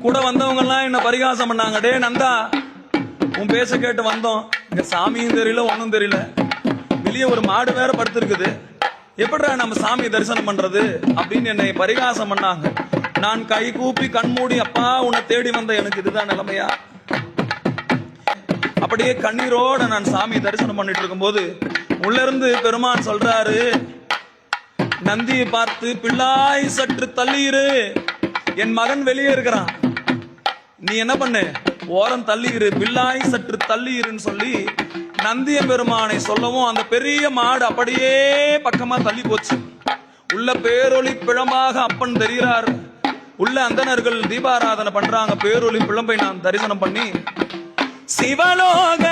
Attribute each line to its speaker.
Speaker 1: கூட வந்தவங்க எல்லாம் என்ன பரிகாசம் பண்ணாங்க. டே நந்தா, உன் பேச கேட்டு வந்தோம், இங்க சாமியும் தெரியல ஒன்னும் தெரியல, வெளியே ஒரு மாடு வேற படுத்திருக்குது, எப்படிடா நம்ம சாமி தரிசனம் பண்றது அப்படின்னு என்னை பரிகாசம் பண்ணாங்க. நான் கை கூப்பி கண்மூடி, அப்பா உன்னை தேடி வந்த எனக்கு இதுதான் நிலைமையா? அப்படியே கண்ணீரோட நான் சாமி தரிசனம் பண்ணிட்டு இருக்கும் போது உள்ள இருந்து பெருமான் சொல்றாரு, நந்தியை பார்த்து, பிள்ளாய் சற்று தள்ளியிரு, என் மகன் வெளியே இருக்கிறான், நீ என்ன பண்ணு, ஓரம் தள்ளியிரு, பிள்ளாய் சற்று தள்ளியிருன்னு சொல்லி நந்திய பெருமானை சொல்லவும் அந்த பெரிய மாடு அப்படியே பக்கமா தள்ளி போச்சு. உள்ள பேரொளி பிழம்பாக அப்பன் தெரிகிறார். உள்ள அந்தணர்கள் தீபாராதனை பண்றாங்க. பேரொளி பிழம்பை நான் தரிசனம் பண்ணி சிவலோக